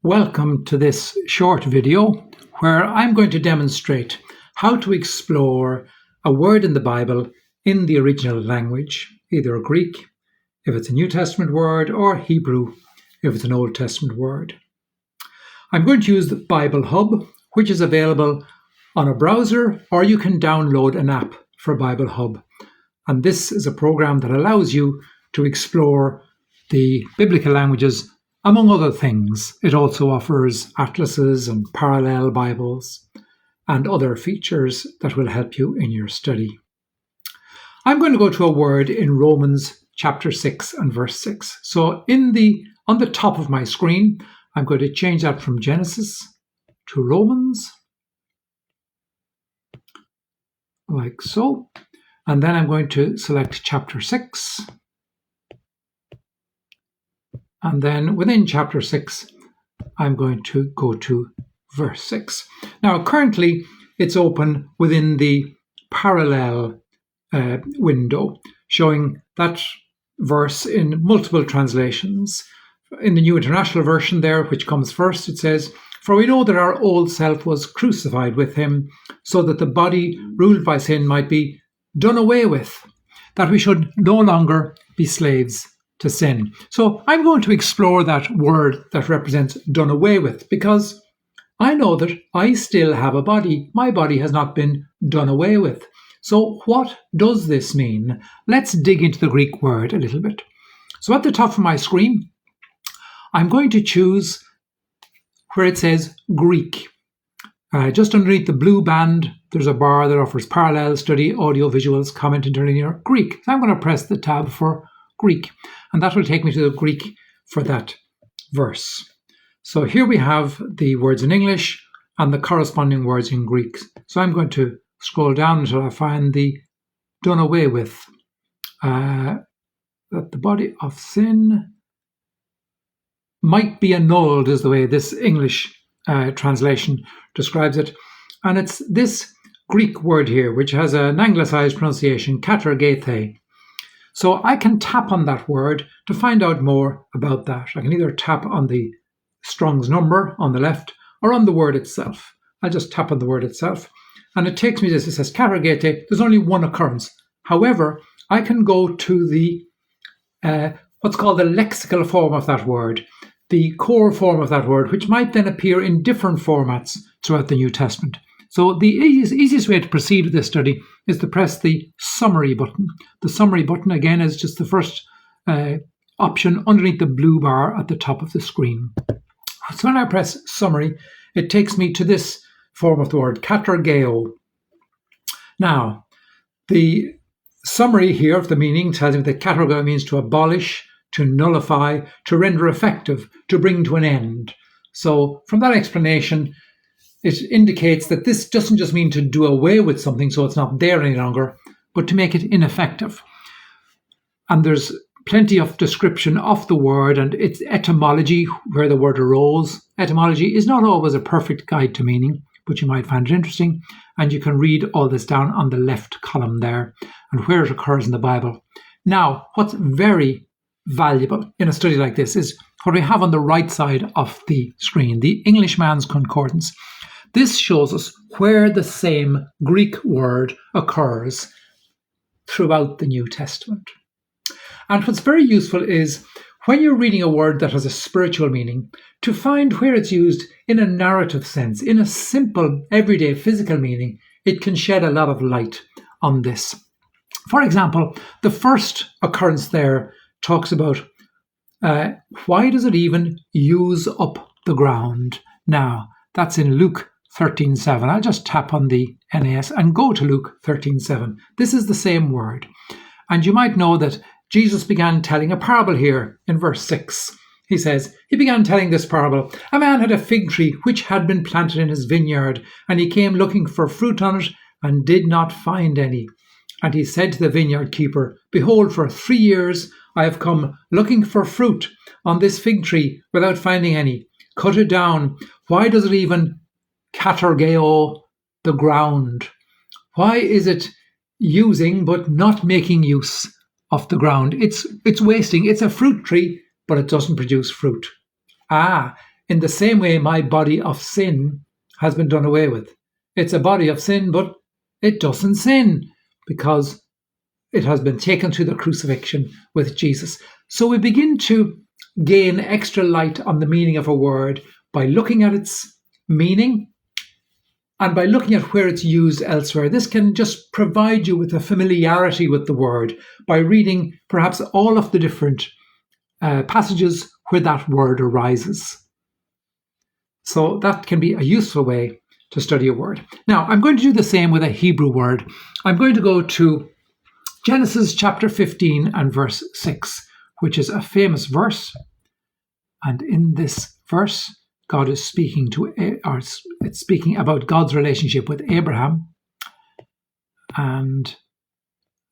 Welcome to this short video where I'm going to demonstrate how to explore a word in the Bible in the original language, either Greek if it's a New Testament word or Hebrew if it's an Old Testament word. I'm going to use the Bible Hub, which is available on a browser, or you can download an app for Bible Hub. And this is a program that allows you to explore the biblical languages. Among other things, it also offers atlases and parallel Bibles and other features that will help you in your study. I'm going to go to a word in Romans chapter 6 and verse 6. So on the top of my screen, I'm going to change that from Genesis to Romans, like so. And then I'm going to select chapter 6. And then within chapter 6, I'm going to go to verse 6. Now, currently, it's open within the parallel window, showing that verse in multiple translations. In the New International Version there, which comes first, it says, "For we know that our old self was crucified with him, so that the body ruled by sin might be done away with, that we should no longer be slaves to sin." So I'm going to explore that word that represents done away with, because I know that I still have a body. My body has not been done away with. So what does this mean? Let's dig into the Greek word a little bit. So at the top of my screen, I'm going to choose where it says Greek. Just underneath the blue band, there's a bar that offers parallel, study, audio, visuals, comment, interlinear, Greek. So I'm going to press the tab for Greek, and that will take me to the Greek for that verse. So here we have the words in English and the corresponding words in Greek. So I'm going to scroll down until I find the done away with. That the body of sin might be annulled is the way this English translation describes it. And it's this Greek word here, which has an anglicized pronunciation, katargethe. So I can tap on that word to find out more about that. I can either tap on the Strong's number on the left or on the word itself. I'll just tap on the word itself, and it takes me to this. It says katargete. There's only one occurrence. However, I can go to the what's called the lexical form of that word, the core form of that word, which might then appear in different formats throughout the New Testament. So the easiest way to proceed with this study is to press the summary button. The summary button, again, is just the first option underneath the blue bar at the top of the screen. So when I press summary, it takes me to this form of the word, katargeo. Now, the summary here of the meaning tells me that katargeo means to abolish, to nullify, to render effective, to bring to an end. So from that explanation, it indicates that this doesn't just mean to do away with something so it's not there any longer, but to make it ineffective. And there's plenty of description of the word and its etymology, where the word arose. Etymology is not always a perfect guide to meaning, but you might find it interesting. And you can read all this down on the left column there and where it occurs in the Bible. Now, what's very valuable in a study like this is what we have on the right side of the screen, the Englishman's Concordance. This shows us where the same Greek word occurs throughout the New Testament. And what's very useful is when you're reading a word that has a spiritual meaning, to find where it's used in a narrative sense, in a simple, everyday physical meaning, it can shed a lot of light on this. For example, the first occurrence there talks about why does it even use up the ground? Now, that's in Luke 13:7. I'll just tap on the NAS and go to Luke 13:7. This is the same word. And you might know that Jesus began telling a parable here in verse 6. He says, he began telling this parable. A man had a fig tree which had been planted in his vineyard, and he came looking for fruit on it and did not find any. And he said to the vineyard keeper, Behold, for 3 years I have come looking for fruit on this fig tree without finding any. Cut it down. Why does it even katargeo the ground? Why is it using but not making use of the ground? It's wasting. It's a fruit tree, but it doesn't produce fruit. in the same way my body of sin has been done away with. It's a body of sin, but it doesn't sin because it has been taken to the crucifixion with Jesus. So we begin to gain extra light on the meaning of a word by looking at its meaning and by looking at where it's used elsewhere. This can just provide you with a familiarity with the word by reading perhaps all of the different passages where that word arises. So that can be a useful way to study a word. Now, I'm going to do the same with a Hebrew word. I'm going to go to Genesis chapter 15 and verse 6, which is a famous verse. And in this verse, God is speaking it's speaking about God's relationship with Abraham. And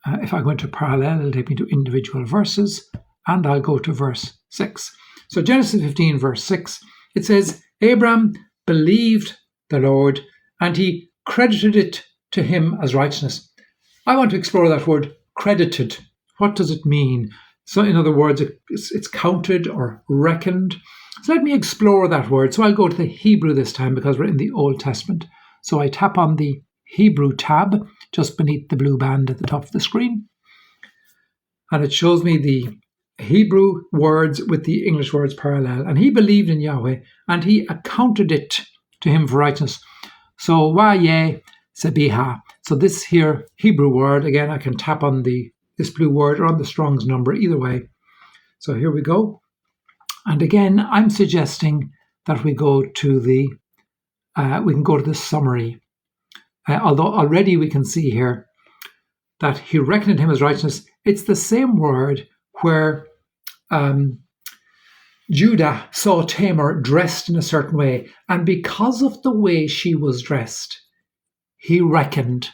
if I go into parallel, it'll take me to individual verses, and I'll go to verse 6. So Genesis 15, verse 6, it says, Abraham believed the Lord, and he credited it to him as righteousness. I want to explore that word, credited. What does it mean? So in other words, it's counted or reckoned. So let me explore that word. So I'll go to the Hebrew this time because we're in the Old Testament. So I tap on the Hebrew tab just beneath the blue band at the top of the screen. And it shows me the Hebrew words with the English words parallel. And he believed in Yahweh and he accounted it to him for righteousness. So Wayeh Sebiha. So this here Hebrew word, again, I can tap on this blue word or on the Strong's number, either way. So here we go. And again, I'm suggesting that we go to we can go to the summary. Although already we can see here that he reckoned him as righteousness. It's the same word where Judah saw Tamar dressed in a certain way, and because of the way she was dressed, he reckoned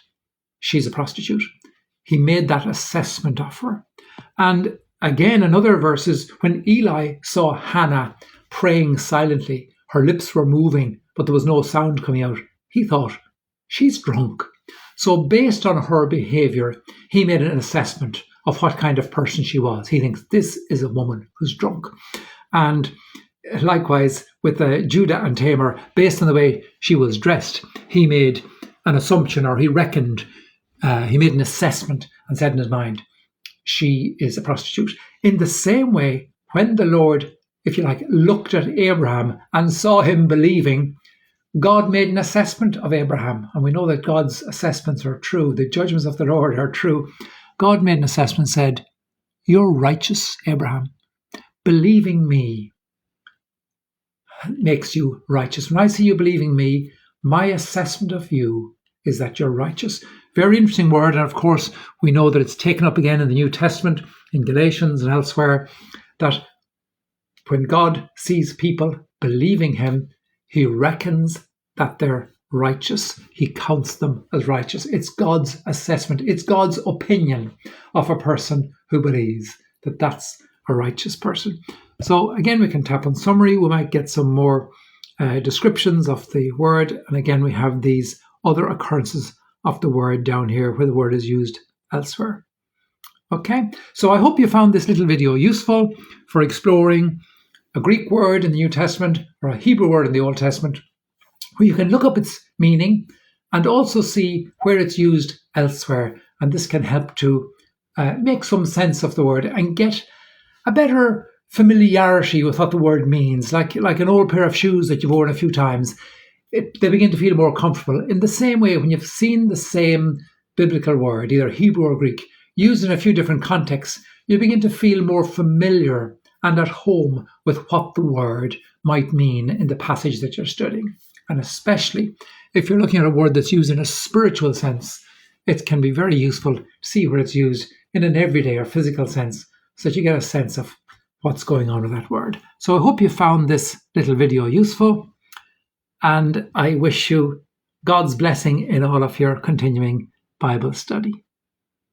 she's a prostitute. He made that assessment of her. And again, in other verses, when Eli saw Hannah praying silently, her lips were moving, but there was no sound coming out, he thought, she's drunk. So based on her behaviour, he made an assessment of what kind of person she was. He thinks this is a woman who's drunk. And likewise with Judah and Tamar, based on the way she was dressed, he made an assumption, or he reckoned, he made an assessment and said in his mind, she is a prostitute. In the same way, when the Lord, if you like, looked at Abraham and saw him believing, God made an assessment of Abraham. And we know that God's assessments are true. The judgments of the Lord are true. God made an assessment and said, you're righteous, Abraham. Believing me makes you righteous. When I see you believing me, my assessment of you is that you're righteous. Very interesting word. And of course, we know that it's taken up again in the New Testament, in Galatians and elsewhere, that when God sees people believing him, he reckons that they're righteous. He counts them as righteous. It's God's assessment. It's God's opinion of a person who believes that that's a righteous person. So again, we can tap on summary. We might get some more descriptions of the word. And again, we have these other occurrences of the word down here where the word is used elsewhere. Okay, so I hope you found this little video useful for exploring a Greek word in the New Testament or a Hebrew word in the Old Testament, where you can look up its meaning and also see where it's used elsewhere. And this can help to make some sense of the word and get a better familiarity with what the word means, like an old pair of shoes that you've worn a few times. They begin to feel more comfortable. In the same way, when you've seen the same biblical word, either Hebrew or Greek, used in a few different contexts, you begin to feel more familiar and at home with what the word might mean in the passage that you're studying. And especially if you're looking at a word that's used in a spiritual sense, it can be very useful to see where it's used in an everyday or physical sense, so that you get a sense of what's going on with that word. So I hope you found this little video useful, and I wish you God's blessing in all of your continuing Bible study.